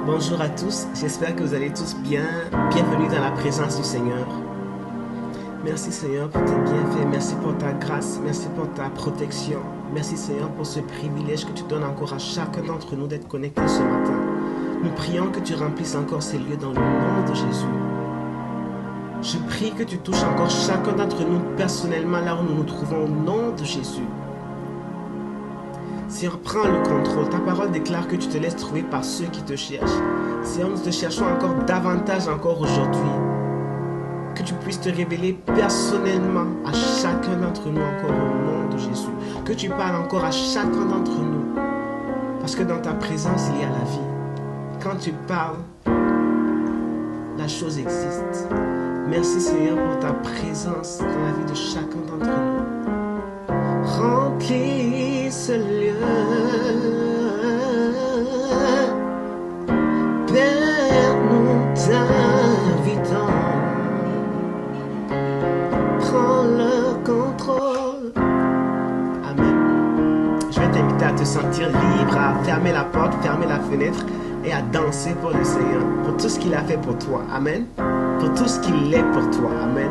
Bonjour à tous, j'espère que vous allez tous bien. Bienvenue dans la présence du Seigneur. Merci Seigneur pour tes bienfaits, merci pour ta grâce, merci pour ta protection. Merci Seigneur pour ce privilège que tu donnes encore à chacun d'entre nous d'être connectés ce matin. Nous prions que tu remplisses encore ces lieux dans le nom de Jésus. Je prie que tu touches encore chacun d'entre nous personnellement là où nous nous trouvons au nom de Jésus. Seigneur, prends le contrôle. Ta parole déclare que tu te laisses trouver par ceux qui te cherchent. Seigneur, nous te cherchons encore davantage encore aujourd'hui. Que tu puisses te révéler personnellement à chacun d'entre nous encore au nom de Jésus. Que tu parles encore à chacun d'entre nous. Parce que dans ta présence, il y a la vie. Quand tu parles, la chose existe. Merci Seigneur pour ta présence dans la vie de chacun d'entre nous. Remplis ce lieu. Père, nous t'invitons. Prends le contrôle. Amen. Je vais t'inviter à te sentir libre, à fermer la porte, fermer la fenêtre et à danser pour le Seigneur, pour tout ce qu'il a fait pour toi. Amen. Pour tout ce qu'il est pour toi. Amen.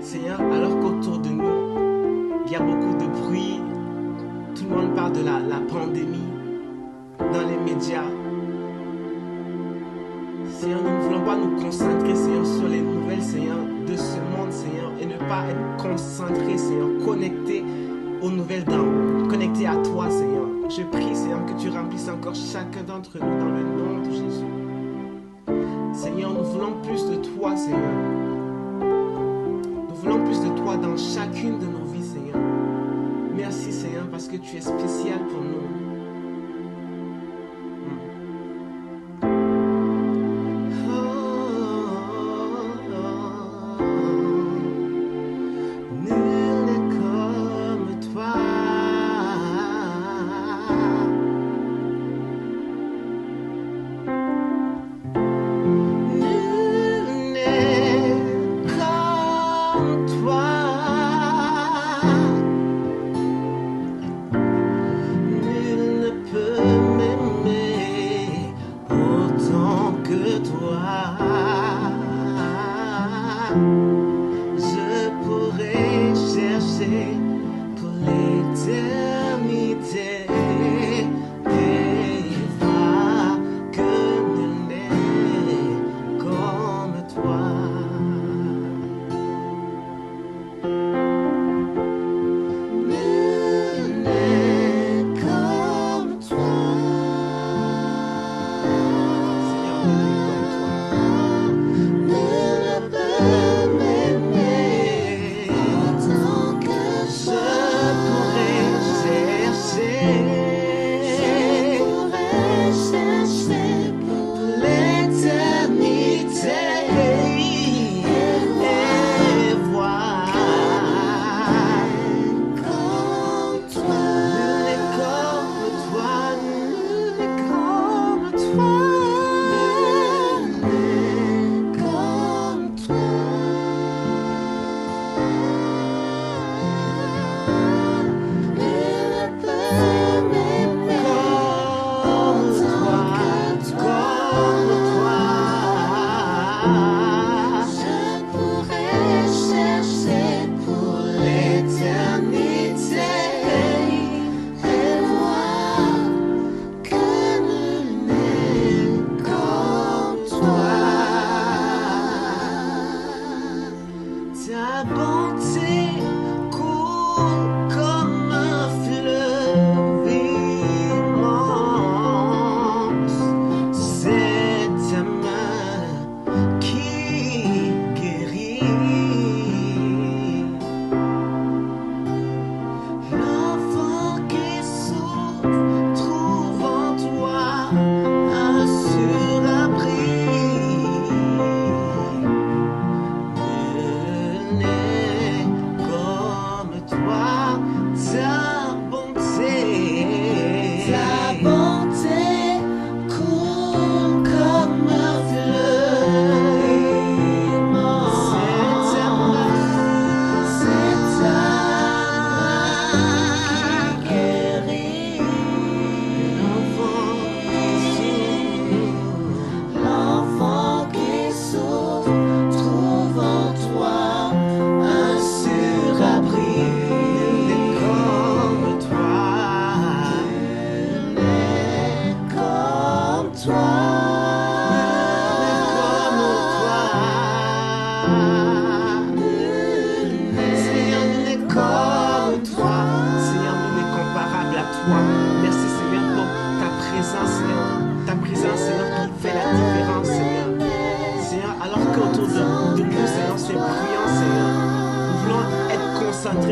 Seigneur, alors qu'autour de nous, il y a beaucoup de bruit, tout le monde parle de la pandémie dans les médias. Seigneur, nous ne voulons pas nous concentrer, Seigneur, sur les nouvelles, Seigneur, de ce monde, Seigneur, et ne pas être concentré, Seigneur, connecté aux nouvelles d'en haut, connecté à toi, Seigneur. Je prie, Seigneur, que tu remplisses encore chacun d'entre nous dans le nom de Jésus. Seigneur, nous voulons plus de toi, Seigneur. Nous voulons plus de toi dans chacune de nos vies, Seigneur. Merci, Seigneur, parce que tu es spécial pour nous.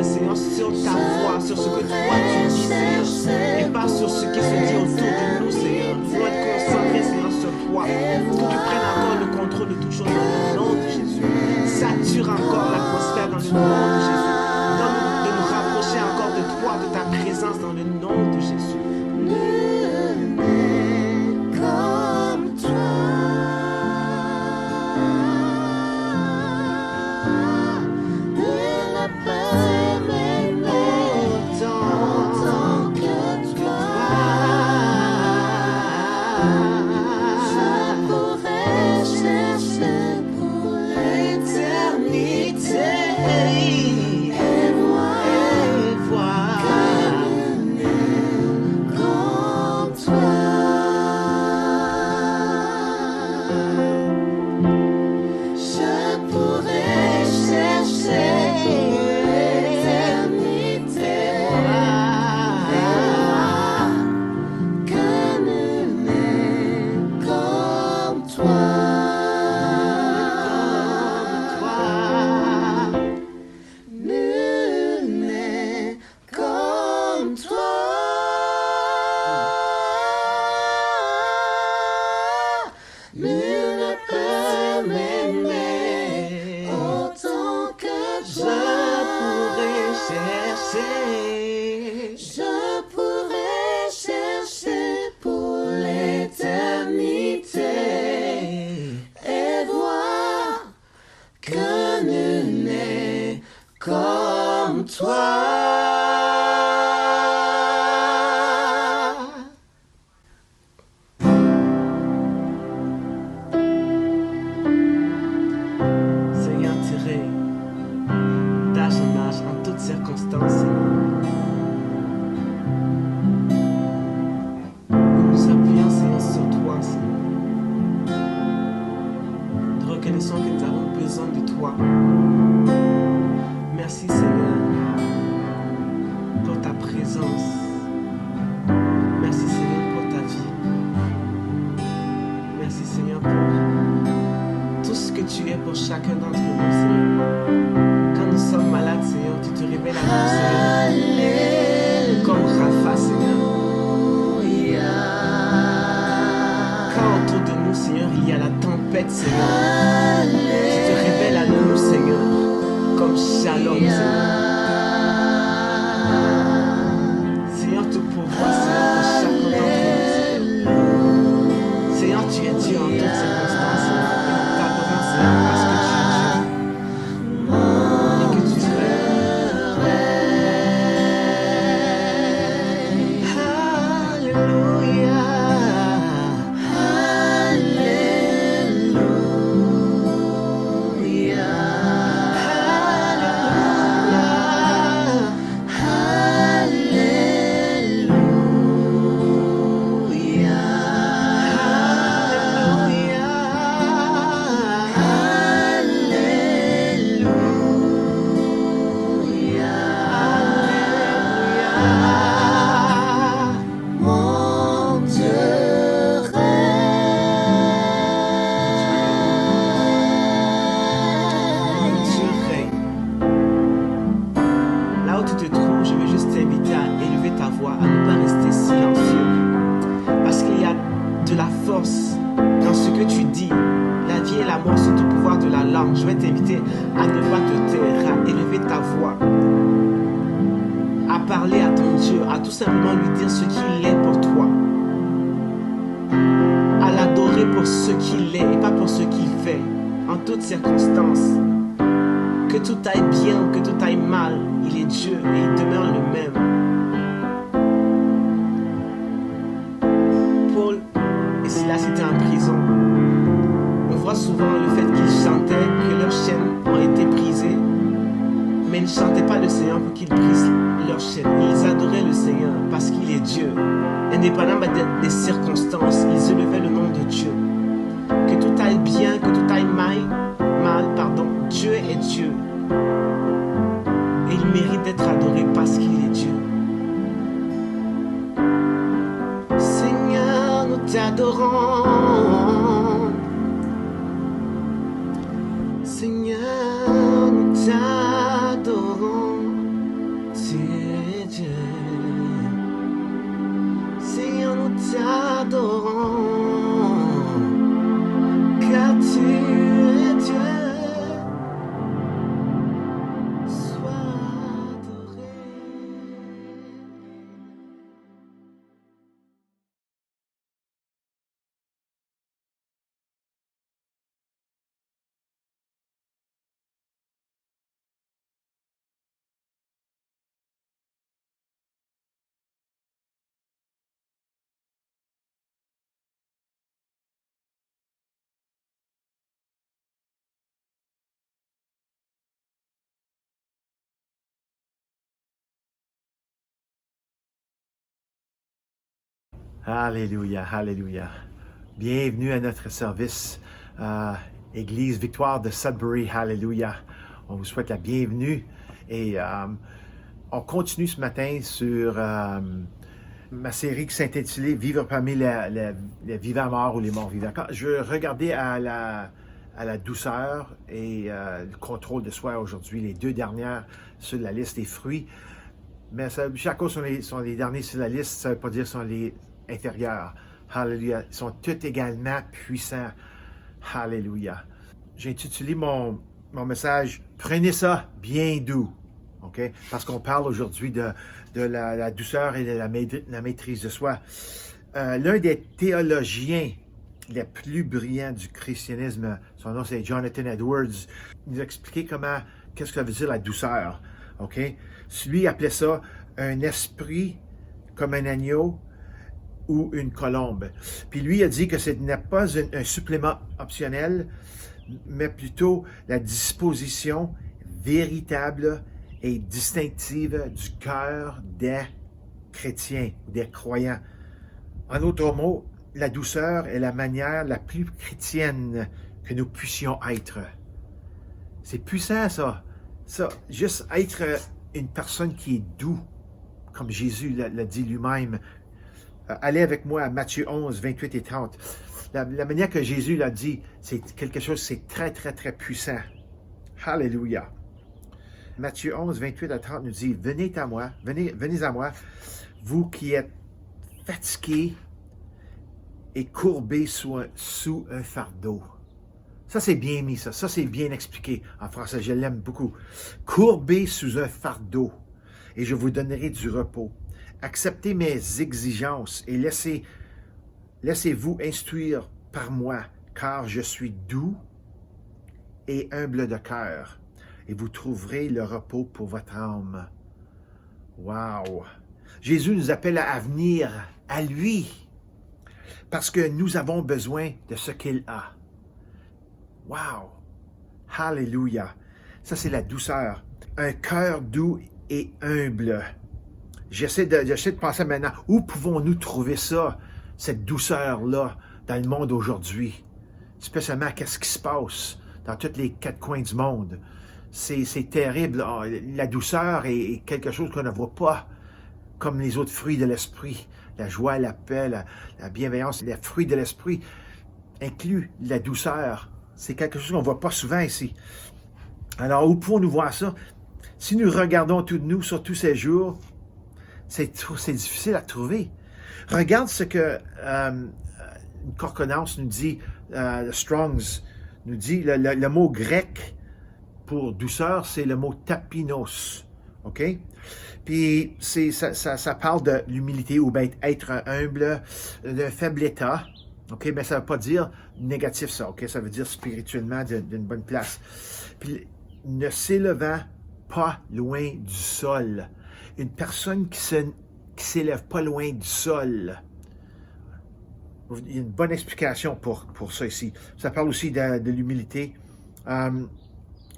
Seigneur, sur ta voix, sur ce que toi tu dis, Seigneur, et pas sur ce qui se dit autour de nous, Seigneur. Nous voulons être concentrés, Seigneur, sur toi. Que tu prennes encore le contrôle de toutes choses dans le nom de Jésus. Sature encore l'atmosphère dans le nom de Jésus. Donne-nous de nous rapprocher encore de toi, de ta présence dans le nom de Jésus. Chercher pour l'éternité. chercher. Je pourrais chercher pour l'éternité et voir que nul n'est comme toi. Seigneur, tiré d'âge en âge, en toutes circonstances, Seigneur. Nous nous appuyons, Seigneur, sur toi, Seigneur. Nous reconnaissons que nous avons besoin de toi. Merci, Seigneur, pour ta présence. Merci, Seigneur, pour ta vie. Merci, Seigneur, pour tout ce que tu es pour chacun d'entre nous, Seigneur. Quand nous sommes malades, Seigneur, tu te révèles à nous, Seigneur. Comme Rapha, Seigneur. Quand autour de nous, Seigneur, il y a la tempête, Seigneur, tu te révèles à nous, Seigneur, comme Shalom, Seigneur. Seigneur, tu pourvois, Seigneur, pour chacun d'entre nous, Seigneur. Seigneur, tu es Dieu en toutes circonstances, Seigneur. Et nous t'adorons, Seigneur, parce que tu es Dieu. Et que tu es vrai. Mon Dieu Dieu règne. Là où tu te trouves, je veux juste t'inviter à élever ta voix, à ne pas rester silencieux. Parce qu'il y a de la force dans ce que tu dis. La vie et la mort sont au pouvoir de la langue. Je vais t'inviter à ne pas te taire, à élever ta voix, à parler à ton Dieu, à tout simplement lui dire ce qu'il est pour toi. À l'adorer pour ce qu'il est et pas pour ce qu'il fait. En toutes circonstances. Que tout aille bien ou que tout aille mal, il est Dieu et il demeure le même. Paul et Silas étaient en prison. On voit souvent le fait qu'ils chantaient, que leurs chaînes ont été brisées, mais ils ne chantaient pas le Seigneur pour qu'il brise leurs chaînes. Ils adoraient le Seigneur parce qu'il est Dieu. Indépendamment des circonstances, ils élevaient le nom de Dieu. Que tout aille bien, que tout aille mal, Dieu est Dieu. Et il mérite d'être adoré parce qu'il est Dieu. Seigneur, nous t'adorons. Seigneur, nous t'adorons. Tu es Dieu. Seigneur, nous t'adorons. Car tu es Dieu. Alléluia, alléluia. Bienvenue à notre service, Église Victoire de Sudbury, alléluia. On vous souhaite la bienvenue et on continue ce matin sur ma série qui s'intitulait « Vivre parmi les vivants morts ou les morts vivants ». Quand je regardais à la douceur et le contrôle de soi aujourd'hui, les deux dernières sur la liste des fruits, mais chaque chose sont les derniers sur la liste, ça ne veut pas dire sont les intérieurs. Alléluia. Ils sont tous également puissants. Alléluia. J'ai intitulé mon message « Prenez ça bien doux ». OK? Parce qu'on parle aujourd'hui de la douceur et de la maîtrise de soi. L'un des théologiens les plus brillants du christianisme, son nom c'est Jonathan Edwards, il nous a expliqué qu'est-ce que ça veut dire la douceur. OK? Lui appelait ça un esprit comme un agneau ou une colombe. Puis lui a dit que ce n'est pas un supplément optionnel, mais plutôt la disposition véritable et distinctive du cœur des chrétiens, des croyants. En d'autres mots, la douceur est la manière la plus chrétienne que nous puissions être. C'est puissant, ça. Ça, juste être une personne qui est doux, comme Jésus l'a dit lui-même. Allez avec moi à Matthieu 11, 28 et 30. La manière que Jésus l'a dit, c'est quelque chose, c'est très, très, très puissant. Alléluia. Matthieu 11, 28 à 30 nous dit, venez à moi, vous qui êtes fatigués et courbés sous un fardeau. Ça, c'est bien mis, ça. Ça, c'est bien expliqué en français. Je l'aime beaucoup. Courbés sous un fardeau, et je vous donnerai du repos. Acceptez mes exigences et laissez-vous instruire par moi, car je suis doux et humble de cœur, et vous trouverez le repos pour votre âme. Wow! Jésus nous appelle à venir à lui, parce que nous avons besoin de ce qu'il a. Wow! Alléluia! Ça, c'est la douceur. Un cœur doux et humble. J'essaie de penser maintenant, où pouvons-nous trouver ça, cette douceur-là, dans le monde aujourd'hui? Spécialement, qu'est-ce qui se passe dans tous les quatre coins du monde? C'est terrible. La douceur est quelque chose qu'on ne voit pas comme les autres fruits de l'esprit. La joie, la paix, la bienveillance, les fruits de l'esprit incluent la douceur. C'est quelque chose qu'on ne voit pas souvent ici. Alors, où pouvons-nous voir ça? Si nous regardons tout de nous sur tous ces jours, c'est difficile à trouver. Regarde ce que une concordance nous dit, le Strong's nous dit, le mot grec pour douceur, c'est le mot tapinos. OK? Puis ça parle de l'humilité ou bien être humble, d'un faible état. OK? Mais ça ne veut pas dire négatif, ça. OK? Ça veut dire spirituellement d'une bonne place. Puis ne s'élevant pas loin du sol. Une personne qui s'élève pas loin du sol. Il y a une bonne explication pour ça ici. Ça parle aussi de l'humilité.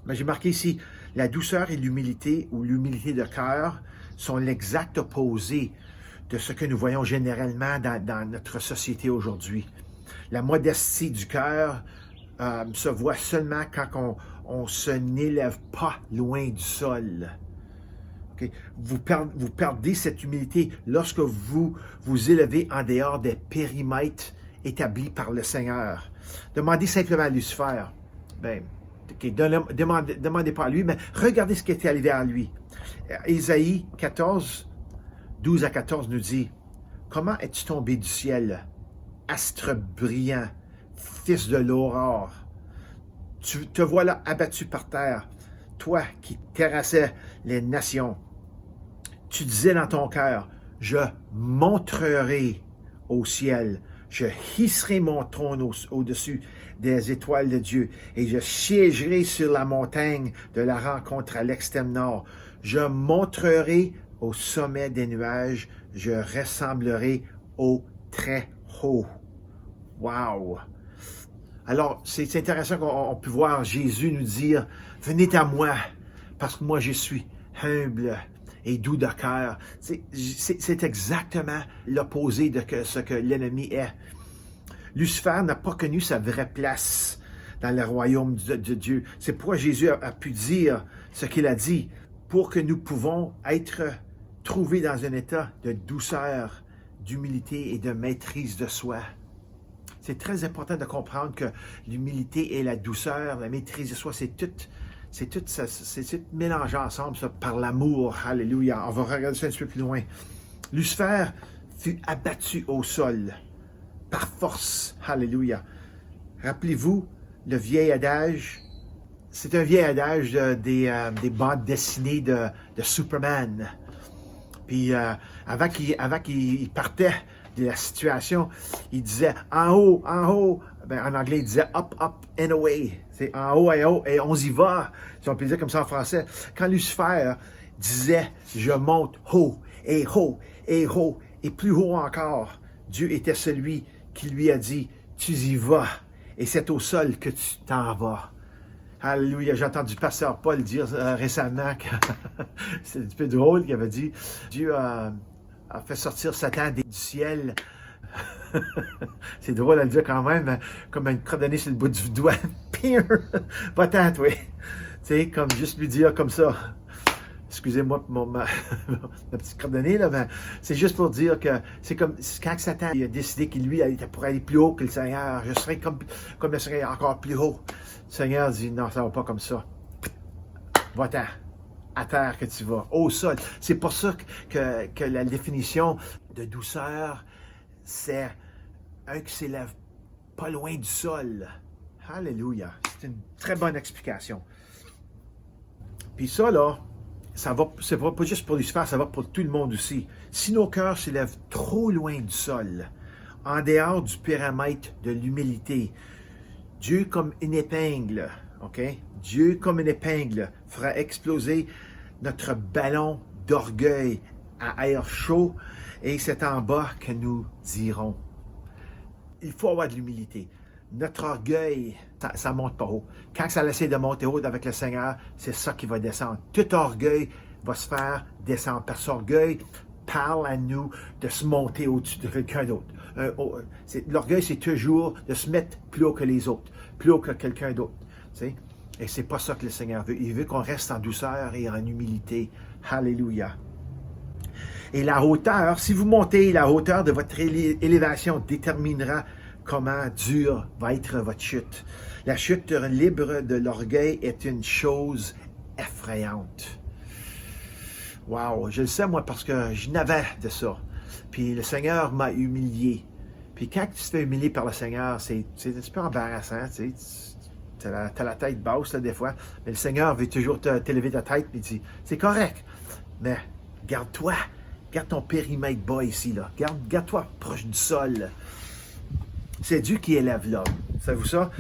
Mais j'ai marqué ici, la douceur et l'humilité ou l'humilité de cœur sont l'exact opposé de ce que nous voyons généralement dans notre société aujourd'hui. La modestie du cœur se voit seulement quand on se n'élève pas loin du sol. Okay? Vous perdez cette humilité lorsque vous vous élevez en dehors des périmètres établis par le Seigneur. Demandez simplement à Lucifer. Demandez pas à lui, mais regardez ce qui est arrivé à lui. Ésaïe 14, 12 à 14 nous dit, « Comment es-tu tombé du ciel, astre brillant, fils de l'aurore? Tu te voilà abattu par terre, toi qui terrassais les nations. Tu disais dans ton cœur, je monterai au ciel, je hisserai mon trône au-dessus des étoiles de Dieu, et je siégerai sur la montagne de la rencontre à l'extrême nord. Je monterai au sommet des nuages, je ressemblerai au très haut. » Wow! Alors, c'est intéressant qu'on puisse voir Jésus nous dire, « Venez à moi, parce que moi je suis humble et doux de cœur. » C'est exactement l'opposé de ce que l'ennemi est. Lucifer n'a pas connu sa vraie place dans le royaume de Dieu. C'est pourquoi Jésus a pu dire ce qu'il a dit, pour que nous pouvons être trouvés dans un état de douceur, d'humilité et de maîtrise de soi. C'est très important de comprendre que l'humilité et la douceur, la maîtrise de soi, c'est tout mélangé ensemble ça, par l'amour. Alléluia. On va regarder ça un petit peu plus loin. Lucifer fut abattu au sol par force. Alléluia. Rappelez-vous le vieil adage, C'est un vieil adage des bandes dessinées de Superman. Puis avant qu'il partait de la situation, il disait en haut, en haut. Ben, en anglais, il disait up, up and away. C'est en haut et on y va. Si on peut dire comme ça en français. Quand Lucifer disait je monte haut et haut et haut et plus haut encore, Dieu était celui qui lui a dit tu y vas et c'est au sol que tu t'en vas. Alléluia, j'ai entendu pasteur Paul dire récemment que c'est un peu drôle qu'il avait dit Dieu a fait sortir Satan du ciel. C'est drôle à le dire quand même, comme une crotte de nez sur le bout du doigt. Pire! Va-t'en, oui. Tu sais, comme juste lui dire comme ça. Excusez-moi pour ma petite crotte de nez, là, mais c'est juste pour dire que c'est comme quand Satan a décidé qu'il lui était pour aller plus haut que le Seigneur, je serais comme le Seigneur encore plus haut. Le Seigneur dit non, ça ne va pas comme ça. Va-t'en. À terre que tu vas, au sol. C'est pour ça que la définition de douceur, c'est un qui s'élève pas loin du sol. Alléluia. C'est une très bonne explication. Puis ça, là, c'est pas juste pour Lucifer, ça va pour tout le monde aussi. Si nos cœurs s'élèvent trop loin du sol, en dehors du périmètre de l'humilité, Dieu comme une épingle, OK? Dieu comme une épingle fera exploser notre ballon d'orgueil à air chaud et c'est en bas que nous irons. Il faut avoir de l'humilité. Notre orgueil, ça ne monte pas haut. Quand ça essaie de monter haut avec le Seigneur, c'est ça qui va descendre. Tout orgueil va se faire descendre. Parce que l'orgueil parle à nous de se monter au-dessus de quelqu'un d'autre. L'orgueil, c'est toujours de se mettre plus haut que les autres, plus haut que quelqu'un d'autre. Tu sais? Et c'est pas ça que le Seigneur veut. Il veut qu'on reste en douceur et en humilité. Alléluia. Et la hauteur, si vous montez, la hauteur de votre élévation déterminera comment dure va être votre chute. La chute libre de l'orgueil est une chose effrayante. Wow, je le sais moi parce que je n'avais de ça. Puis le Seigneur m'a humilié. Puis quand tu te fais humilier par le Seigneur, c'est un petit peu embarrassant, tu sais. Tu as la tête basse, là, des fois. Mais le Seigneur veut toujours t'élever ta tête et dit, c'est correct. Mais garde-toi. Garde ton périmètre bas ici, là. Garde-toi proche du sol. C'est Dieu qui élève l'homme. Savez-vous ça?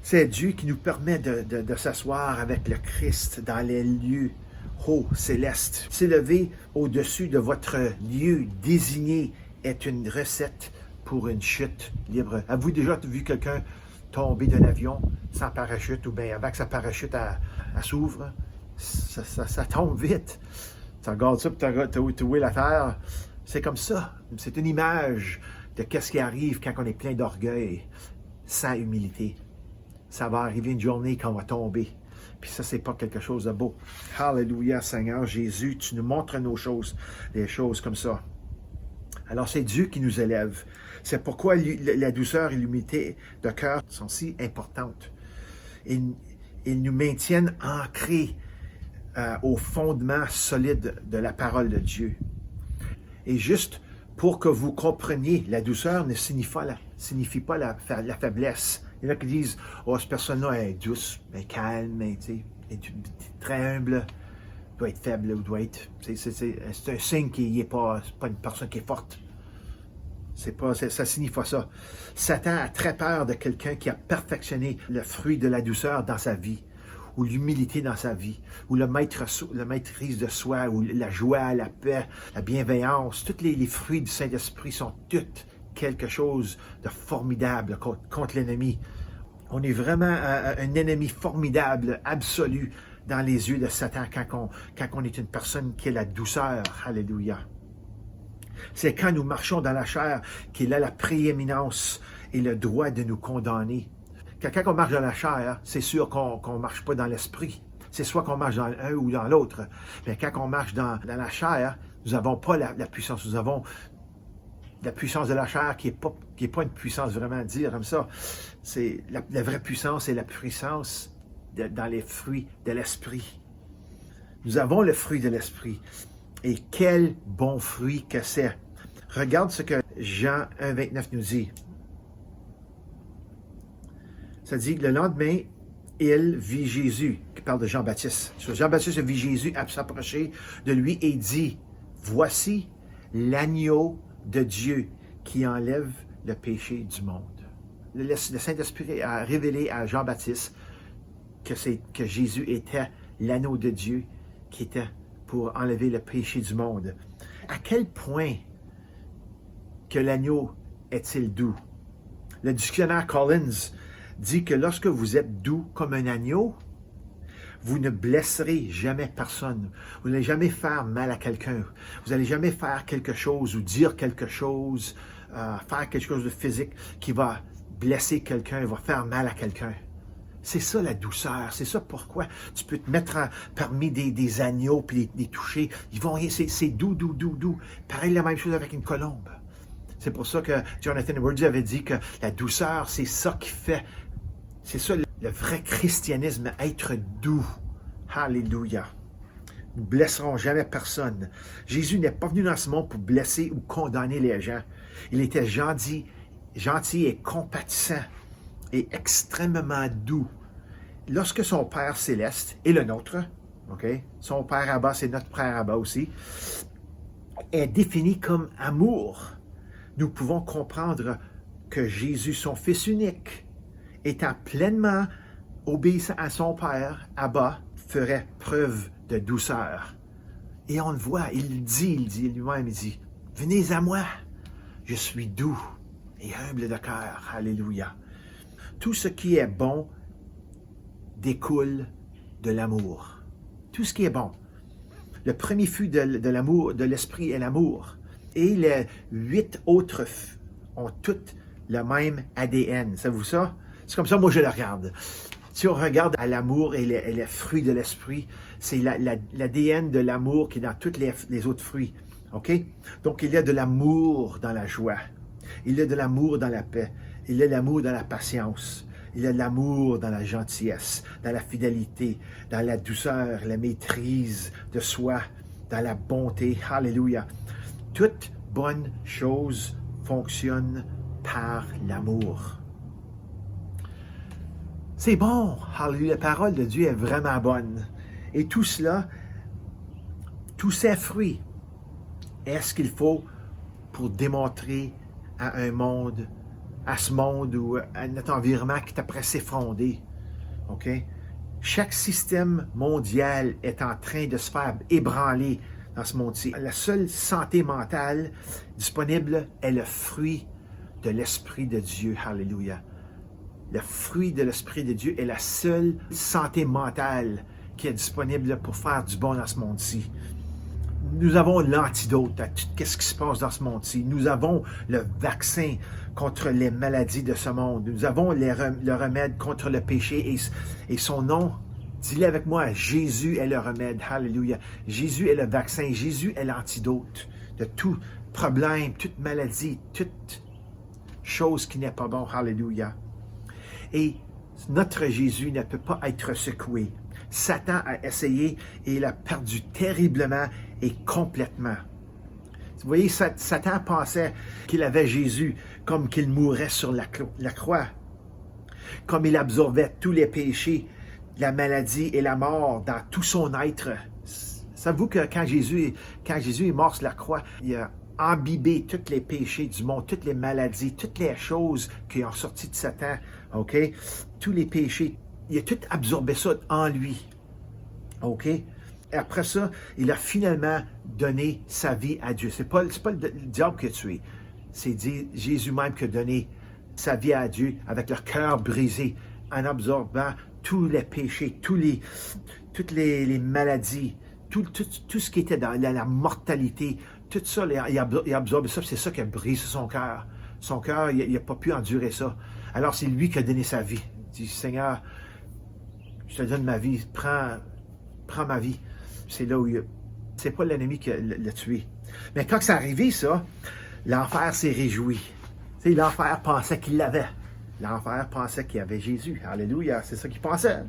C'est Dieu qui nous permet de s'asseoir avec le Christ dans les lieux hauts, célestes. S'élever au-dessus de votre lieu désigné est une recette pour une chute libre. Avez-vous déjà vu quelqu'un tomber d'un avion sans parachute ou bien avant que sa parachute elle s'ouvre? Ça tombe vite. Tu regardes ça, tu vois la terre. C'est comme ça. C'est une image de qu'est-ce qui arrive quand on est plein d'orgueil, sans humilité. Ça va arriver une journée quand on va tomber. Puis ça, c'est pas quelque chose de beau. Alléluia, Seigneur Jésus, tu nous montres des choses comme ça. Alors, c'est Dieu qui nous élève. C'est pourquoi la douceur et l'humilité de cœur sont si importantes. Ils nous maintiennent ancrés au fondement solide de la parole de Dieu. Et juste pour que vous compreniez, la douceur ne signifie pas la faiblesse. Il y en a qui disent « Oh, cette personne-là est douce, elle est calme, elle est très humble, doit être faible, ou doit être... » C'est un signe qu'il n'est pas une personne qui est forte. Ça signifie pas ça. Satan a très peur de quelqu'un qui a perfectionné le fruit de la douceur dans sa vie, ou l'humilité dans sa vie, ou la maîtrise de soi, ou la joie, la paix, la bienveillance. Tous les fruits du Saint-Esprit sont toutes quelque chose de formidable contre l'ennemi. On est vraiment un ennemi formidable, absolu, dans les yeux de Satan quand on est une personne qui a la douceur. Alléluia. C'est quand nous marchons dans la chair qu'il a la prééminence et le droit de nous condamner. Quand on marche dans la chair, c'est sûr qu'on ne marche pas dans l'esprit. C'est soit qu'on marche dans l'un ou dans l'autre. Mais quand on marche dans la chair, nous n'avons pas la puissance. Nous avons la puissance de la chair qui est pas une puissance vraiment à dire comme ça. C'est la vraie puissance et la puissance dans les fruits de l'esprit. Nous avons le fruit de l'esprit. Et quel bon fruit que c'est. Regarde ce que Jean 1,29 nous dit. Ça dit que le lendemain, il vit Jésus, qui parle de Jean-Baptiste. Jean-Baptiste vit Jésus s'approcher de lui et dit, « Voici l'agneau de Dieu qui enlève le péché du monde. » Le Saint-Esprit a révélé à Jean-Baptiste que Jésus était l'agneau de Dieu qui était pour enlever le péché du monde. À quel point que l'agneau est-il doux? Le dictionnaire Collins dit que lorsque vous êtes doux comme un agneau, vous ne blesserez jamais personne. Vous n'allez jamais faire mal à quelqu'un. Vous n'allez jamais faire quelque chose ou dire quelque chose, faire quelque chose de physique qui va blesser quelqu'un, va faire mal à quelqu'un. C'est ça la douceur. C'est ça pourquoi tu peux te mettre parmi des agneaux puis les toucher. C'est doux, doux, doux, doux. Pareil, la même chose avec une colombe. C'est pour ça que Jonathan Edwards avait dit que la douceur, c'est ça qui fait. C'est ça le vrai christianisme, être doux. Alléluia. Nous ne blesserons jamais personne. Jésus n'est pas venu dans ce monde pour blesser ou condamner les gens. Il était gentil et compatissant et extrêmement doux. Lorsque son Père céleste et le nôtre, son Père Abba, c'est notre Père Abba aussi, est défini comme amour, nous pouvons comprendre que Jésus, son Fils unique, étant pleinement obéissant à son Père, Abba, ferait preuve de douceur. Et on le voit, il dit lui-même, il dit, « Venez à moi, je suis doux et humble de cœur. » Alléluia. Tout ce qui est bon découle de l'amour. Tout ce qui est bon. Le premier fruit de l'amour, de l'esprit est l'amour. Et les 8 autres ont toutes le même ADN. Savez-vous ça? C'est comme ça, moi, je le regarde. Si on regarde à l'amour et les fruits de l'esprit, c'est l'ADN de l'amour qui est dans tous les autres fruits. OK? Donc, il y a de l'amour dans la joie. Il y a de l'amour dans la paix. Il y a de l'amour dans la patience. Il y a de l'amour dans la gentillesse, dans la fidélité, dans la douceur, la maîtrise de soi, dans la bonté. Alléluia. Toute bonne chose fonctionne par l'amour. C'est bon. Alléluia. La parole de Dieu est vraiment bonne. Et tout cela, tous ces fruits, est-ce qu'il faut pour démontrer à ce monde ou à notre environnement qui est après s'effondrer. OK? Chaque système mondial est en train de se faire ébranler dans ce monde-ci. La seule santé mentale disponible est le fruit de l'Esprit de Dieu. Alléluia. Le fruit de l'Esprit de Dieu est la seule santé mentale qui est disponible pour faire du bon dans ce monde-ci. Nous avons l'antidote à tout ce qui se passe dans ce monde-ci. Nous avons le vaccin contre les maladies de ce monde. Nous avons le remède contre le péché et son nom, dis-le avec moi, Jésus est le remède. Alléluia. Jésus est le vaccin. Jésus est l'antidote de tout problème, toute maladie, toute chose qui n'est pas bon. Alléluia. Et notre Jésus ne peut pas être secoué. Satan a essayé et il a perdu terriblement et complètement. Vous voyez, Satan pensait qu'il avait Jésus comme qu'il mourait sur la croix. Comme il absorbait tous les péchés, la maladie et la mort dans tout son être. Savez-vous que quand Jésus est mort sur la croix, il a imbibé tous les péchés du monde, toutes les maladies, toutes les choses qui ont sorti de Satan, OK? Tous les péchés. Il a tout absorbé ça en lui. OK? Et après ça, il a finalement donné sa vie à Dieu. C'est pas le diable qui a tué. C'est Jésus même qui a donné sa vie à Dieu avec le cœur brisé, en absorbant tous les péchés, toutes les maladies, tout ce qui était dans la mortalité. Tout ça, il a absorbé ça. C'est ça qui a brisé son cœur. Son cœur, il n'a pas pu endurer ça. Alors, c'est lui qui a donné sa vie. Il dit, Seigneur, je te donne ma vie, prends ma vie. C'est là où c'est pas l'ennemi qui l'a tué. Mais quand c'est arrivé, ça, l'enfer s'est réjoui. Tu sais, l'enfer pensait qu'il l'avait. L'enfer pensait qu'il y avait Jésus. Alléluia, c'est ça qu'il pensait.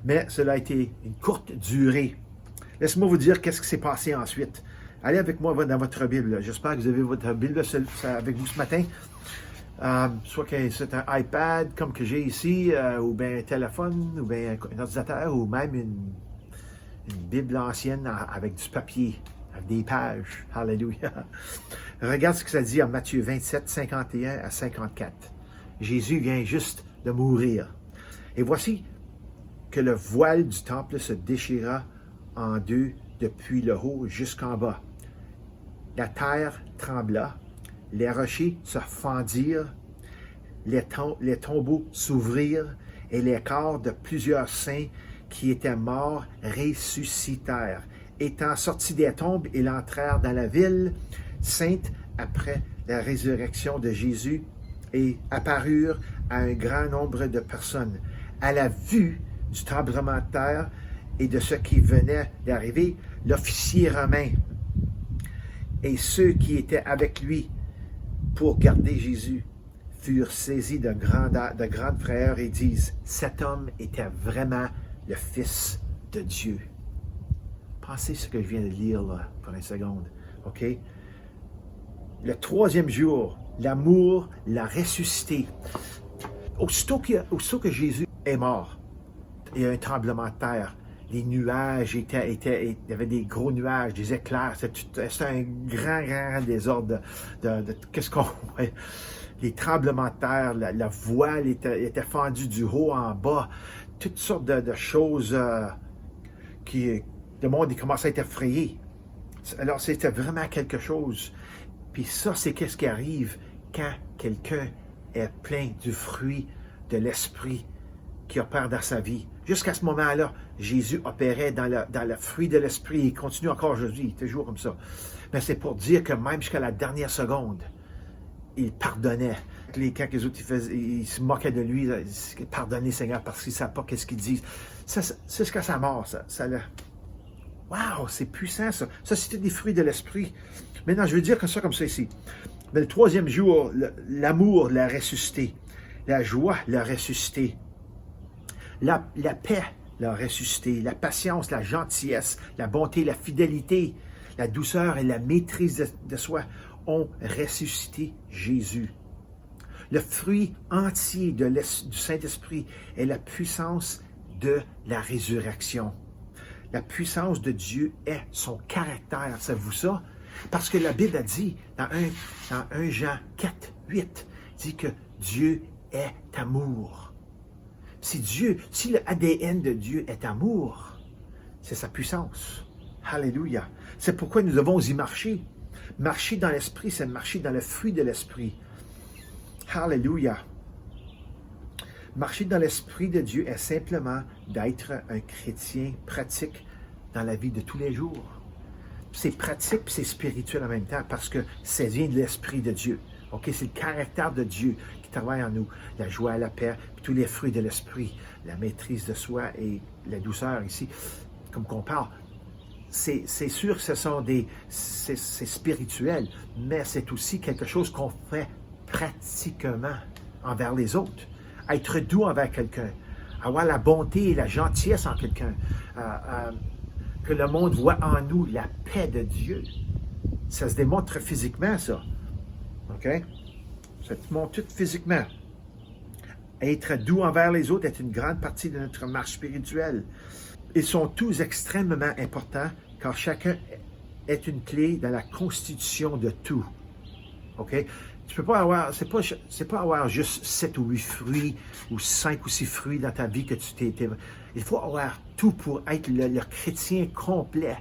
Mais cela a été une courte durée. Laisse-moi vous dire qu'est-ce qui s'est passé ensuite. Allez avec moi dans votre Bible. J'espère que vous avez votre Bible avec vous ce matin. soit que c'est un iPad comme que j'ai ici, ou bien un téléphone, ou bien un ordinateur, ou même une Bible ancienne avec du papier, avec des pages. Alléluia. Regarde ce que ça dit en Matthieu 27, 51 à 54. Jésus vient juste de mourir. Et voici que le voile du temple se déchira en deux depuis le haut jusqu'en bas. La terre trembla, les rochers se fendirent, les tombeaux s'ouvrirent, et les corps de plusieurs saints qui étaient morts ressuscitèrent. Étant sortis des tombes, ils entrèrent dans la ville sainte après la résurrection de Jésus et apparurent à un grand nombre de personnes. À la vue du tremblement de terre et de ce qui venait d'arriver, l'officier romain et ceux qui étaient avec lui pour garder Jésus furent saisis de grande frayeur et disent, « Cet homme était vraiment le Fils de Dieu. » Pensez ce que je viens de lire là, pour une seconde. OK? Le troisième jour, l'amour l'a ressuscité. Aussitôt que Jésus est mort, il y a un tremblement de terre. Les nuages il y avait des gros nuages, des éclairs. C'était un grand désordre de qu'est-ce qu'on voit. Les tremblements de terre, la voile était fendue du haut en bas. Toutes sortes de choses le monde commençait à être effrayé. Alors, c'était vraiment quelque chose. Puis ça, c'est qu'est-ce qui arrive quand quelqu'un est plein du fruit de l'esprit qui opère dans sa vie. Jusqu'à ce moment-là, Jésus opérait dans le fruit de l'esprit. Il continue encore aujourd'hui, toujours comme ça. Mais c'est pour dire que même jusqu'à la dernière seconde, il pardonnait. Quand les autres ils se moquaient de lui, pardonnez Seigneur parce qu'ils ne savent pas qu'est-ce qu'ils disent. C'est jusqu'à sa mort, ça. Wow, c'est puissant ça. Ça, c'était des fruits de l'esprit. Maintenant, je veux dire que ça comme ça ici. Mais le troisième jour, l'amour l'a ressuscité. La joie l'a ressuscité. La paix l'a ressuscité. La patience, la gentillesse, la bonté, la fidélité, la douceur et la maîtrise de soi ont ressuscité Jésus. Le fruit entier du Saint-Esprit est la puissance de la résurrection. La puissance de Dieu est son caractère. Savez-vous ça? Parce que la Bible a dit, dans 1 Jean 4, 8, dit que Dieu est amour. Si le ADN de Dieu est amour, c'est sa puissance. Alléluia. C'est pourquoi nous devons y marcher. Marcher dans l'esprit, c'est marcher dans le fruit de l'esprit. Alléluia. Marcher dans l'esprit de Dieu est simplement d'être un chrétien pratique dans la vie de tous les jours. C'est pratique et c'est spirituel en même temps parce que ça vient de l'esprit de Dieu. Okay? C'est le caractère de Dieu qui travaille en nous. La joie, la paix, puis tous les fruits de l'esprit, la maîtrise de soi et la douceur ici, comme qu'on parle. C'est sûr que c'est spirituel, mais c'est aussi quelque chose qu'on fait pratiquement envers les autres. Être doux envers quelqu'un, avoir la bonté et la gentillesse en quelqu'un, que le monde voit en nous la paix de Dieu. Ça se démontre physiquement, ça. OK? Ça se montre tout physiquement. Être doux envers les autres est une grande partie de notre marche spirituelle. Ils sont tous extrêmement importants car chacun est une clé dans la constitution de tout. OK? Tu peux pas avoir, c'est pas avoir juste 7 ou 8 fruits ou 5 ou 6 fruits dans ta vie que tu t'es. Il faut avoir tout pour être le chrétien complet.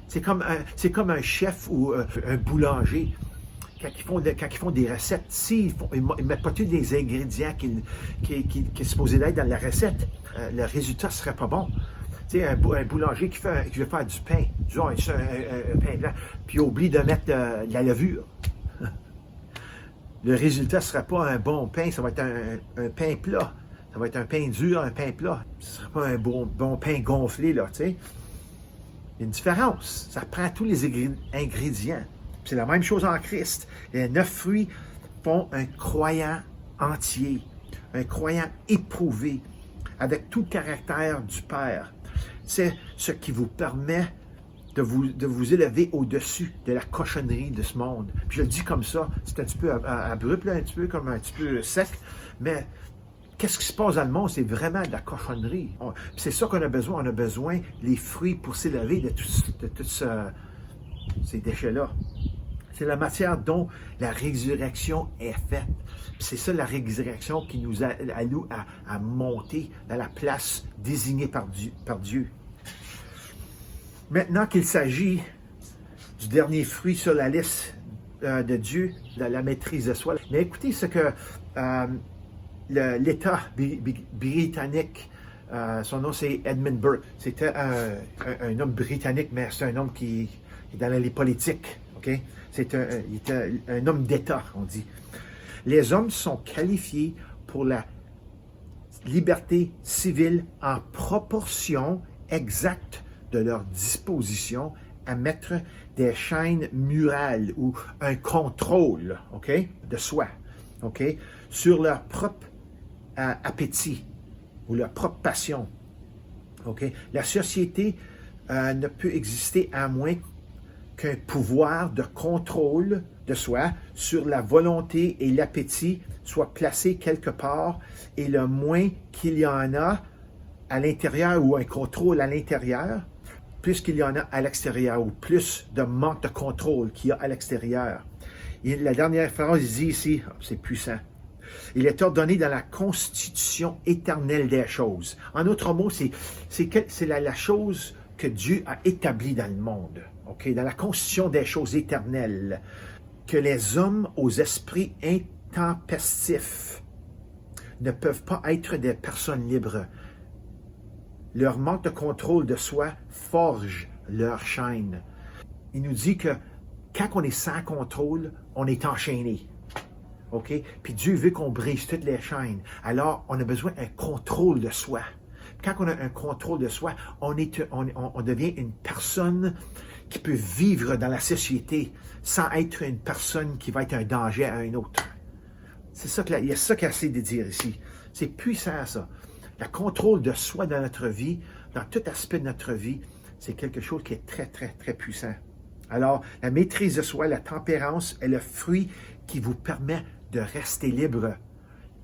C'est comme un chef ou un boulanger. Quand ils font des recettes, s'ils ne mettent pas tous les ingrédients qui est supposé être dans la recette, le résultat ne serait pas bon. Tu sais, un boulanger qui veut faire du pain, disons un pain blanc, puis il oublie de mettre de la levure. Le résultat ne sera pas un bon pain, ça va être un pain plat. Ça va être un pain dur, un pain plat. Ce ne sera pas un bon pain gonflé, là, tu sais. Il y a une différence. Ça prend tous les ingrédients. C'est la même chose en Christ. Les 9 fruits font un croyant entier, un croyant éprouvé, avec tout le caractère du Père. C'est ce qui vous permet de vous élever au-dessus de la cochonnerie de ce monde. Puis je le dis comme ça, c'est un petit peu abrupt, là, un petit peu sec, mais qu'est-ce qui se passe dans le monde? C'est vraiment de la cochonnerie. C'est ça qu'on a besoin. On a besoin des fruits pour s'élever de tous ces déchets-là. C'est la matière dont la résurrection est faite. C'est ça la résurrection qui nous aide à monter dans la place désignée par Dieu. Maintenant qu'il s'agit du dernier fruit sur la liste de Dieu, de la maîtrise de soi. Mais écoutez ce que l'État britannique, son nom c'est Edmund Burke, c'était un homme britannique, mais c'est un homme qui est dans les politiques. Okay? Il était un homme d'État, on dit. Les hommes sont qualifiés pour la liberté civile en proportion exacte de leur disposition à mettre des chaînes murales ou un contrôle, de soi, sur leur propre appétit ou leur propre passion. La société ne peut exister à moins qu'un pouvoir de contrôle de soi sur la volonté et l'appétit soit placé quelque part, et le moins qu'il y en a à l'intérieur ou un contrôle à l'intérieur, plus qu'il y en a à l'extérieur, ou plus de manque de contrôle qu'il y a à l'extérieur. Et la dernière phrase, il dit ici, c'est puissant. Il est ordonné dans la constitution éternelle des choses. En d'autres mots, c'est la chose que Dieu a établie dans le monde, dans la constitution des choses éternelles, que les hommes aux esprits intempestifs ne peuvent pas être des personnes libres. Leur manque de contrôle de soi forge leur chaîne. Il nous dit que quand on est sans contrôle, on est enchaîné. Puis Dieu veut qu'on brise toutes les chaînes. Alors, on a besoin d'un contrôle de soi. Quand on a un contrôle de soi, on devient une personne qui peut vivre dans la société sans être une personne qui va être un danger à un autre. C'est ça il y a ça qu'il essaie de dire ici. C'est puissant, ça. Le contrôle de soi dans notre vie, dans tout aspect de notre vie, c'est quelque chose qui est très, très, très puissant. Alors, la maîtrise de soi, la tempérance est le fruit qui vous permet de rester libre.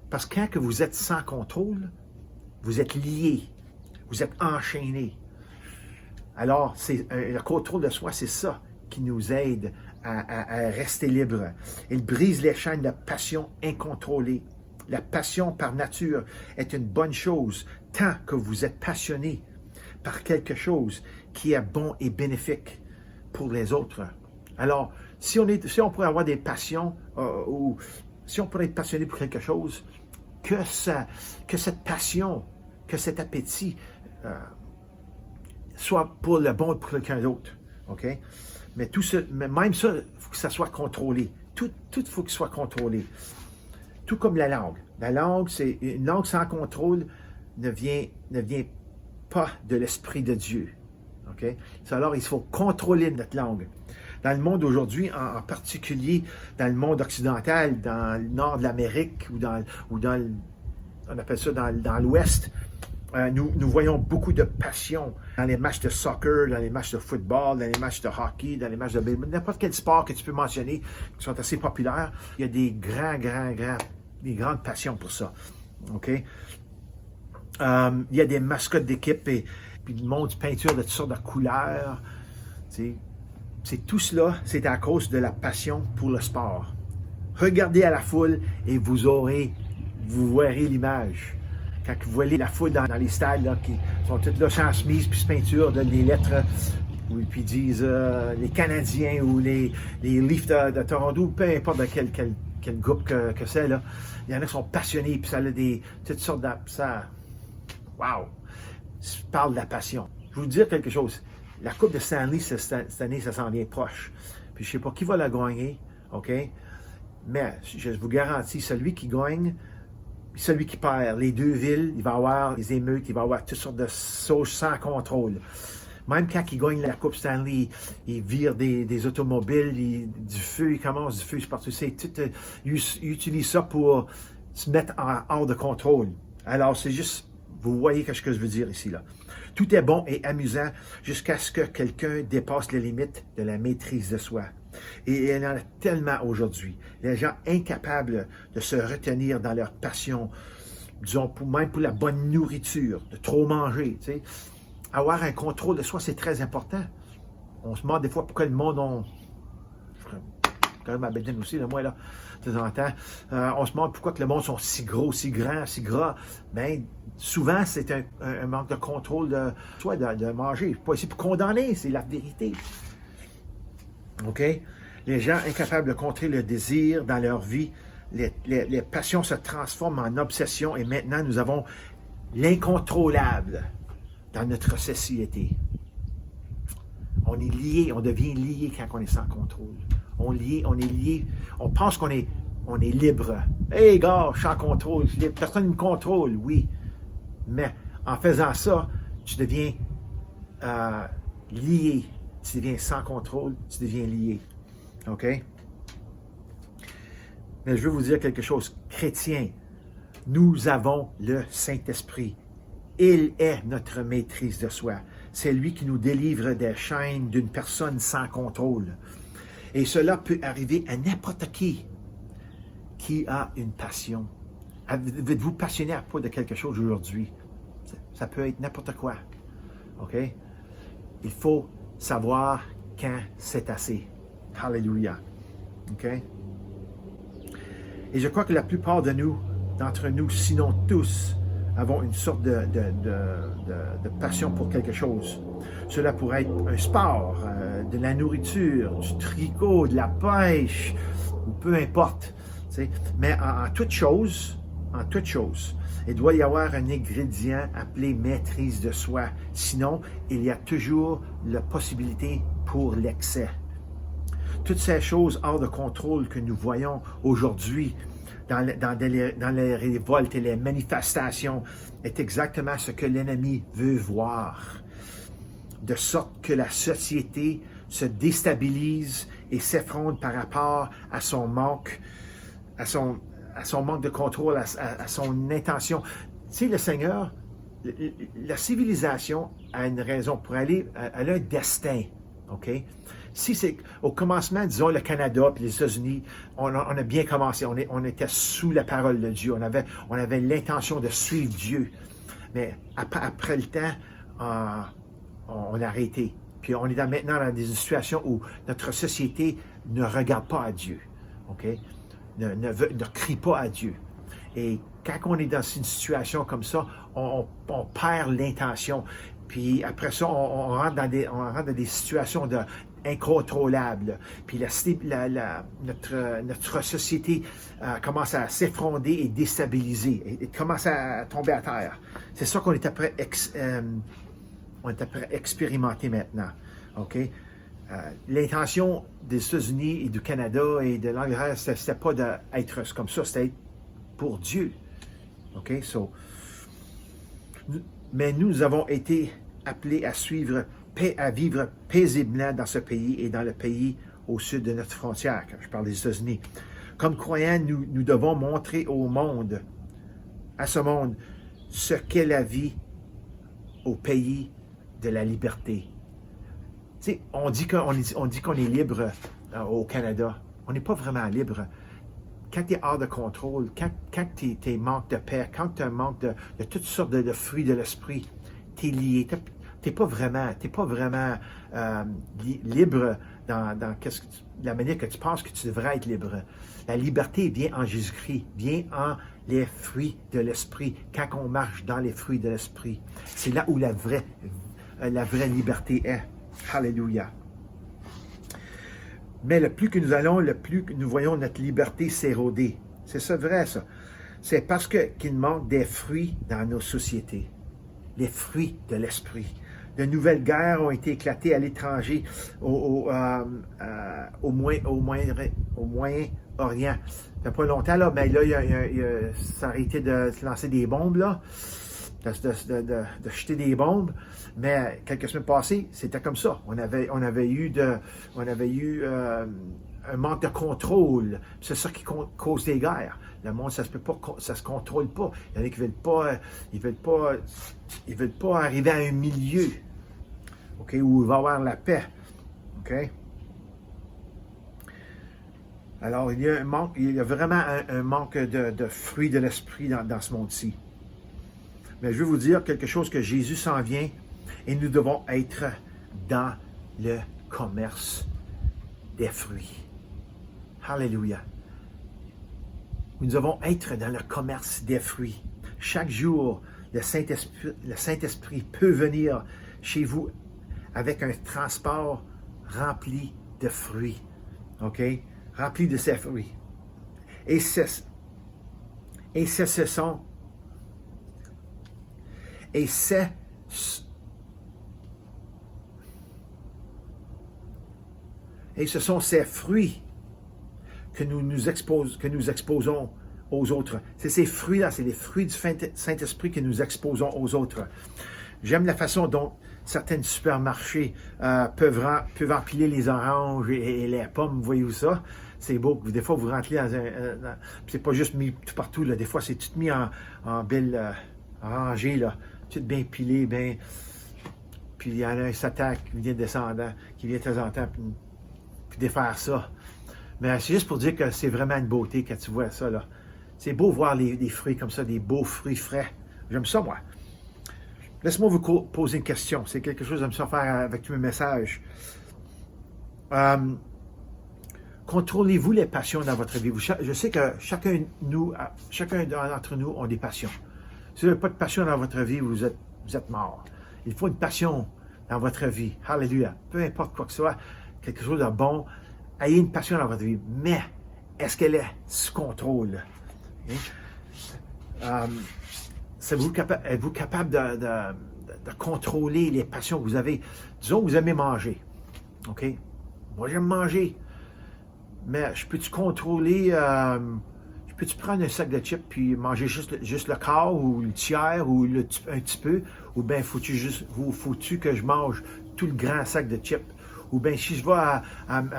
Parce que quand vous êtes sans contrôle, vous êtes lié, vous êtes enchaîné. Alors, le contrôle de soi, c'est ça qui nous aide à rester libre. Il brise les chaînes de passion incontrôlée. La passion par nature est une bonne chose tant que vous êtes passionné par quelque chose qui est bon et bénéfique pour les autres. Alors, si on pourrait avoir des passions ou si on pourrait être passionné pour quelque chose, que cette passion, que cet appétit soit pour le bon et pour quelqu'un d'autre. Mais même ça, il faut que ça soit contrôlé. Tout faut que ce soit contrôlé. Tout comme la langue. La langue, c'est une langue sans contrôle ne vient pas de l'Esprit de Dieu. Alors, il faut contrôler notre langue. Dans le monde aujourd'hui, en particulier dans le monde occidental, dans le nord de l'Amérique on appelle ça dans l'Ouest, nous voyons beaucoup de passion dans les matchs de soccer, dans les matchs de football, dans les matchs de hockey, dans les matchs de baseball, n'importe quel sport que tu peux mentionner qui sont assez populaires. Il y a des grandes passions pour ça. Il y a des mascottes d'équipe et puis le monde peinture de toutes sortes de couleurs. C'est tout cela, c'est à cause de la passion pour le sport. Regardez à la foule et vous verrez l'image. Quand vous voyez la foule dans les stades là, qui sont toutes là sans chemise puis peinture, là, les lettres, puis ils disent les Canadiens ou les Leafs de Toronto, peu importe de quel groupe que c'est, là. Il y en a qui sont passionnés, puis ça a toutes sortes de... Wow! Je parle de la passion. Je vais vous dire quelque chose. La Coupe de Stanley, cette année, ça s'en vient proche. Puis je ne sais pas qui va la gagner, mais je vous garantis, celui qui gagne, celui qui perd, les deux villes, il va y avoir des émeutes, il va y avoir toutes sortes de sauces sans contrôle. Même quand ils gagnent la Coupe Stanley, ils virent des automobiles, du feu, ils commencent du feu partout. Ils utilisent ça pour se mettre hors de contrôle. Alors, c'est juste, vous voyez ce que je veux dire ici, là. Tout est bon et amusant jusqu'à ce que quelqu'un dépasse les limites de la maîtrise de soi. Et il y en a tellement aujourd'hui. Les gens incapables de se retenir dans leur passion, disons, même pour la bonne nourriture, de trop manger. Tu sais. Avoir un contrôle de soi, c'est très important. On se demande des fois pourquoi le monde... quand même ma bédaine aussi, là, moi, là, de temps en temps. On se demande pourquoi que le monde sont si gros, si grands, si gras. Bien, souvent, c'est un manque de contrôle de soi, de manger. Je ne suis pas ici pour condamner, c'est la vérité. OK? Les gens incapables de contrer le désir dans leur vie, les passions se transforment en obsession et maintenant, nous avons l'incontrôlable dans notre société. On est lié, on devient lié quand on est sans contrôle. On est lié, on pense qu'on est libre. Hey gars, je suis en contrôle, personne ne me contrôle, oui. Mais en faisant ça, tu deviens lié. Tu deviens sans contrôle, tu deviens lié. OK? Mais je veux vous dire quelque chose. Chrétiens, nous avons le Saint-Esprit. Il est notre maîtrise de soi. C'est lui qui nous délivre des chaînes d'une personne sans contrôle. Et cela peut arriver à n'importe qui a une passion. Êtes-vous passionné à propos de quelque chose aujourd'hui? Ça peut être n'importe quoi. OK? Il faut savoir quand c'est assez. Alléluia. OK? Et je crois que la plupart d'entre nous, sinon tous, avons une sorte de passion pour quelque chose. Cela pourrait être un sport, de la nourriture, du tricot, de la pêche, ou peu importe. Tu sais. Mais en toute chose, il doit y avoir un ingrédient appelé maîtrise de soi. Sinon, il y a toujours la possibilité pour l'excès. Toutes ces choses hors de contrôle que nous voyons aujourd'hui dans les révoltes et les manifestations est exactement ce que l'ennemi veut voir. De sorte que la société se déstabilise et s'effondre par rapport à son manque, de contrôle, à son intention. Tu sais, le Seigneur, la civilisation a une raison pour aller, elle a un destin, OK? Si c'est au commencement, disons, le Canada et les États-Unis, on a bien commencé, on était sous la parole de Dieu, on avait l'intention de suivre Dieu. Mais après le temps, on a arrêté. Puis on est maintenant dans des situations où notre société ne regarde pas à Dieu, OK? Ne crie pas à Dieu. Et quand on est dans une situation comme ça, on perd l'intention. Puis après ça, on rentre dans des situations incontrôlables. Puis notre société commence à s'effondrer et déstabiliser, et commence à tomber à terre. C'est ça qu'on est après expérimenter maintenant. OK? L'intention des États-Unis et du Canada et de l'Angleterre, c'était pas d'être comme ça, c'était pour Dieu. OK? Mais nous avons été appelés à vivre paisiblement dans ce pays et dans le pays au sud de notre frontière, quand je parle des États-Unis. Comme croyants, nous devons montrer à ce monde, ce qu'est la vie au pays de la liberté. Tu sais, on dit qu'on est libre au Canada. On n'est pas vraiment libre. Quand tu es hors de contrôle, quand tu es manque de paix, quand tu as un manque de toutes sortes de fruits de l'esprit, tu es lié. Tu n'es pas vraiment libre dans la manière que tu penses que tu devrais être libre. La liberté vient en Jésus-Christ, vient en les fruits de l'esprit, quand on marche dans les fruits de l'esprit. C'est là où la vraie liberté est. Alléluia. Mais le plus que nous allons, le plus que nous voyons notre liberté s'éroder. C'est ça vrai, ça. C'est parce qu'il manque des fruits dans nos sociétés. Les fruits de l'esprit. De nouvelles guerres ont été éclatées à l'étranger, au Moyen-Orient. Ça fait pas longtemps, là, mais là, ça a arrêté de se lancer des bombes, là, de jeter des bombes. Mais quelques semaines passées, c'était comme ça. On avait eu un manque de contrôle. C'est ça qui cause des guerres. Le monde, ça se peut pas, ça se contrôle pas. Il y en a qui veulent pas arriver à un milieu, ok, où il va y avoir la paix, ok. Alors, il y a vraiment un manque de fruits de l'esprit dans ce monde-ci. Mais je veux vous dire quelque chose, que Jésus s'en vient et nous devons être dans le commerce des fruits. Alléluia. Nous devons être dans le commerce des fruits. Chaque jour, le Saint-Esprit peut venir chez vous avec un transport rempli de fruits. OK? Rempli de ses fruits. Et ce sont ces fruits que nous exposons aux autres. C'est ces fruits-là, c'est les fruits du Saint-Esprit que nous exposons aux autres. J'aime la façon dont certains supermarchés peuvent empiler les oranges et les pommes. Voyez-vous ça? C'est beau. Des fois, vous rentrez dans un... c'est pas juste mis tout partout, là. Des fois, c'est tout mis en belle rangée, là. Tout bien pilé, bien... Puis il y en a un satan qui vient descendant, qui vient de temps en temps, puis défaire ça. Mais c'est juste pour dire que c'est vraiment une beauté quand tu vois ça, là. C'est beau voir les fruits comme ça, des beaux fruits frais. J'aime ça, moi. Laisse-moi vous poser une question. C'est quelque chose que j'aime ça faire avec tous mes messages. Contrôlez-vous les passions dans votre vie? Je sais que chacun d'entre nous ont des passions. Si vous n'avez pas de passion dans votre vie, vous êtes mort. Il faut une passion dans votre vie. Alléluia. Peu importe quoi que ce soit, quelque chose de bon, ayez une passion dans votre vie. Mais, est-ce qu'elle est sous contrôle? Êtes-vous capable de contrôler les passions que vous avez? Disons que vous aimez manger. OK? Moi, j'aime manger. Mais je peux-tu contrôler... peux-tu prendre un sac de chips puis manger juste le quart ou le tiers ou un petit peu? Ou bien faut-tu que je mange tout le grand sac de chips? Ou bien si je vais à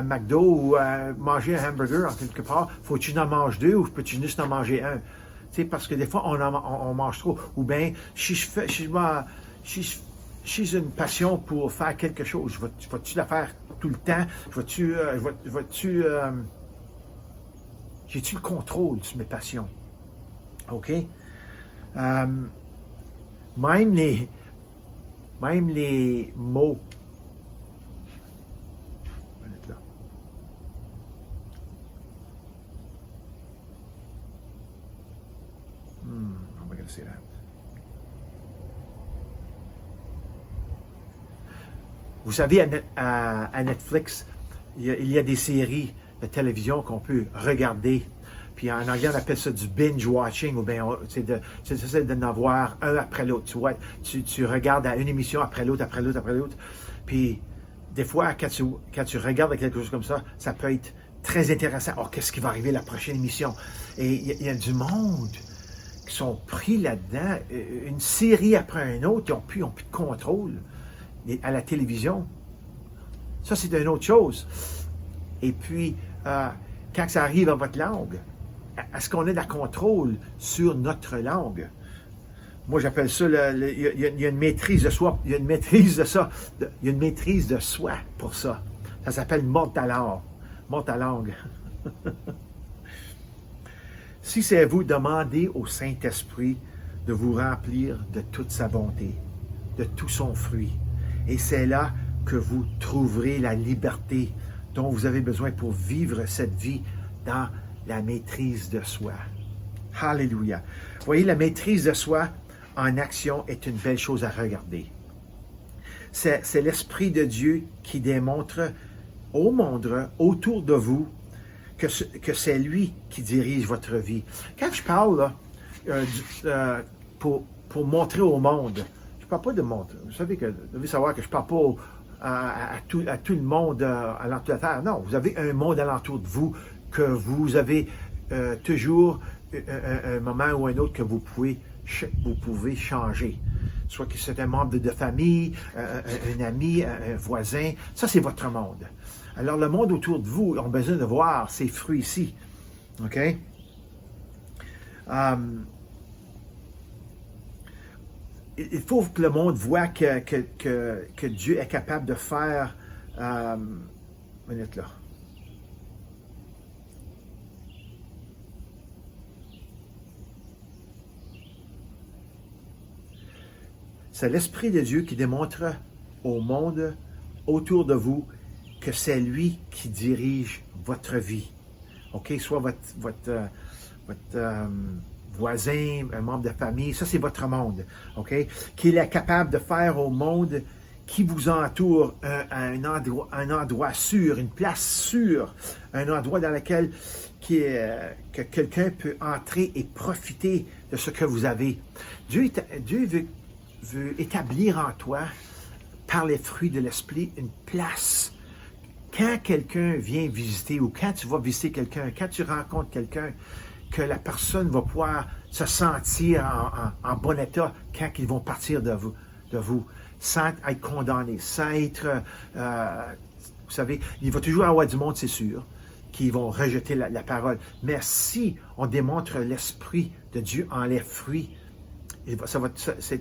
McDo ou manger un hamburger en quelque part, faut-tu en manger deux ou peux-tu juste en manger un? Tu sais, parce que des fois, on mange trop. Ou bien, si j'ai une passion pour faire quelque chose, vas-tu la faire tout le temps? J'ai-tu le contrôle sur mes passions? OK? Même les mots. I'm going to say that. Vous savez, à Netflix, il y a des séries de télévision qu'on peut regarder. Puis en anglais, on appelle ça du binge watching, ou bien c'est d'en avoir un après l'autre. Tu vois, tu regardes une émission après l'autre, après l'autre, après l'autre. Puis des fois, quand tu regardes quelque chose comme ça, ça peut être très intéressant. Oh, qu'est-ce qui va arriver la prochaine émission? Et il y a du monde qui sont pris là-dedans, une série après une autre, ils n'ont plus de contrôle à la télévision. Ça, c'est une autre chose. Et puis, quand ça arrive à votre langue, est-ce qu'on a de la contrôle sur notre langue? Moi, j'appelle ça, il y a une maîtrise de soi, il y a une maîtrise de ça, il y a une maîtrise de soi pour ça. Ça s'appelle monte ta langue. Si c'est vous, demandez au Saint-Esprit de vous remplir de toute sa bonté, de tout son fruit. Et c'est là que vous trouverez la liberté dont vous avez besoin pour vivre cette vie dans la maîtrise de soi. Alléluia. Vous voyez, la maîtrise de soi en action est une belle chose à regarder. C'est l'Esprit de Dieu qui démontre au monde autour de vous que c'est lui qui dirige votre vie. Quand je parle là, pour montrer au monde, je ne parle pas de montrer. Vous savez que vous devez savoir que je ne parle pas à tout le monde alentour de la terre. Non, vous avez un monde alentour de vous que vous avez toujours un moment ou un autre que vous pouvez changer. soit que c'est un membre de famille, un ami, un voisin. Ça, c'est votre monde. Alors, le monde autour de vous a besoin de voir ces fruits ici. OK? Il faut que le monde voit que Dieu est capable de faire... minute là. C'est l'Esprit de Dieu qui démontre au monde autour de vous que c'est lui qui dirige votre vie. OK? Soit votre voisin, un membre de famille, ça c'est votre monde. OK? Qu'il est capable de faire au monde qui vous entoure un endroit sûr, une place sûre, un endroit dans lequel que quelqu'un peut entrer et profiter de ce que vous avez. Dieu veut établir en toi, par les fruits de l'Esprit, une place. Quand quelqu'un vient visiter ou quand tu vas visiter quelqu'un, quand tu rencontres quelqu'un, que la personne va pouvoir se sentir en bon état quand ils vont partir de vous, sans être condamné, sans être... vous savez, il va toujours avoir du monde, c'est sûr, qui vont rejeter la parole. Mais si on démontre l'Esprit de Dieu en les fruits, c'est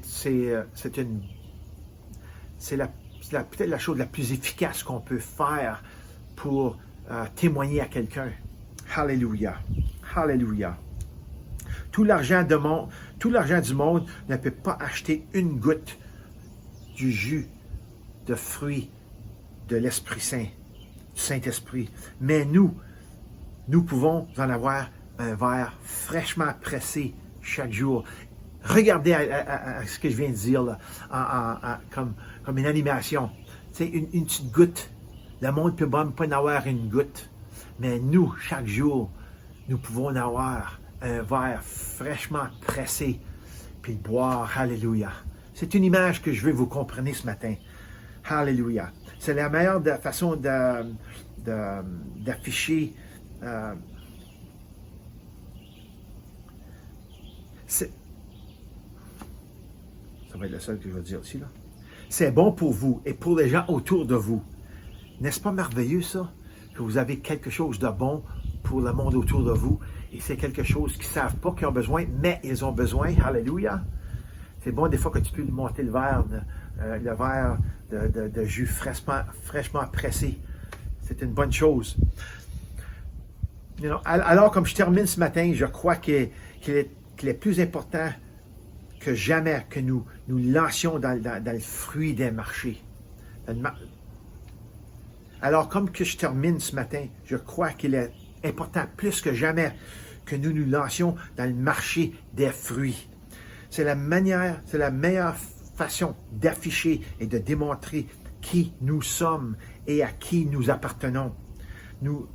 peut-être la chose la plus efficace qu'on peut faire pour témoigner à quelqu'un. Alléluia. Alléluia. Tout l'argent du monde ne peut pas acheter une goutte du jus de fruits de l'Esprit Saint, du Saint-Esprit. Mais nous pouvons en avoir un verre fraîchement pressé chaque jour. Regardez à ce que je viens de dire là, comme une animation. C'est une petite goutte. Le monde ne peut même pas en avoir une goutte. Mais nous, chaque jour, nous pouvons en avoir un verre fraîchement pressé, puis boire. Alléluia. C'est une image que je veux que vous compreniez ce matin. Alléluia. C'est la meilleure façon d'afficher... ça va être le seul que je vais dire ici, là. C'est bon pour vous et pour les gens autour de vous. N'est-ce pas merveilleux, ça? Que vous avez quelque chose de bon pour le monde autour de vous. Et c'est quelque chose qu'ils ne savent pas qu'ils ont besoin, mais ils ont besoin. Alléluia. C'est bon des fois que tu peux monter le verre de jus fraîchement pressé. C'est une bonne chose. Alors, comme je termine ce matin, je crois qu'il est plus important que jamais que nous lancions dans le fruit des marchés. Alors, comme que je termine ce matin, je crois qu'il est important plus que jamais que nous lancions dans le marché des fruits. C'est la meilleure façon d'afficher et de démontrer qui nous sommes et à qui nous appartenons. Nous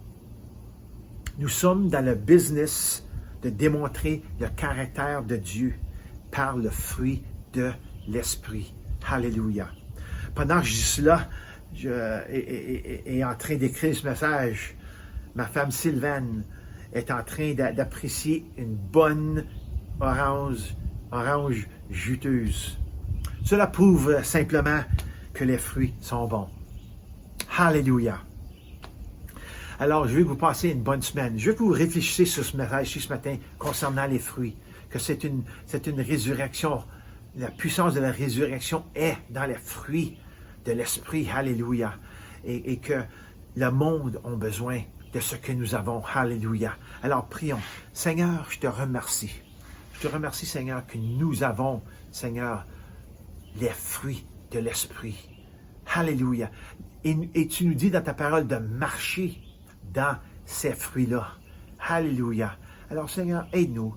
sommes dans le business de démontrer le caractère de Dieu par le fruit de l'Esprit. Alléluia. Pendant que je dis cela, est en train d'écrire ce message, ma femme Sylvaine est en train d'apprécier une bonne orange juteuse. Cela prouve simplement que les fruits sont bons. Alléluia. Alors, je vais vous passer une bonne semaine. Je vais vous réfléchir sur ce message ce matin concernant les fruits, que c'est une résurrection. La puissance de la résurrection est dans les fruits de l'Esprit. Alléluia. Et que le monde a besoin de ce que nous avons. Alléluia. Alors, prions. Seigneur, je te remercie. Je te remercie, Seigneur, que nous avons, Seigneur, les fruits de l'Esprit. Alléluia. Et tu nous dis dans ta parole de marcher dans ces fruits-là. Alléluia. Alors, Seigneur, aide-nous.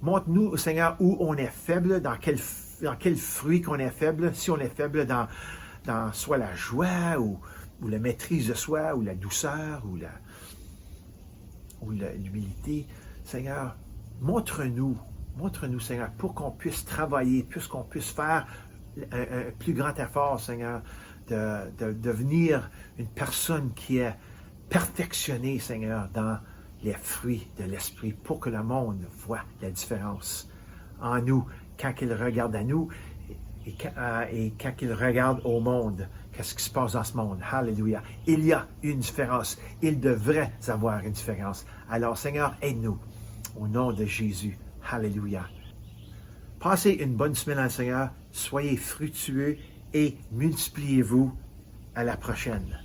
Montre-nous, Seigneur, où on est faible, dans quel fruit qu'on est faible. Si on est faible dans soit la joie, ou la maîtrise de soi, ou la douceur, ou l'humilité. Seigneur, montre-nous, Seigneur, pour qu'on puisse travailler, puisqu'on puisse faire un plus grand effort, Seigneur, de devenir une personne qui est perfectionnée, Seigneur, dans les fruits de l'Esprit, pour que le monde voit la différence en nous. Quand il regarde à nous, et quand ils regardent au monde, qu'est-ce qui se passe dans ce monde? Alléluia. Il y a une différence. Il devrait avoir une différence. Alors, Seigneur, aide-nous. Au nom de Jésus. Alléluia. Passez une bonne semaine à Seigneur. Soyez fructueux et multipliez-vous. À la prochaine.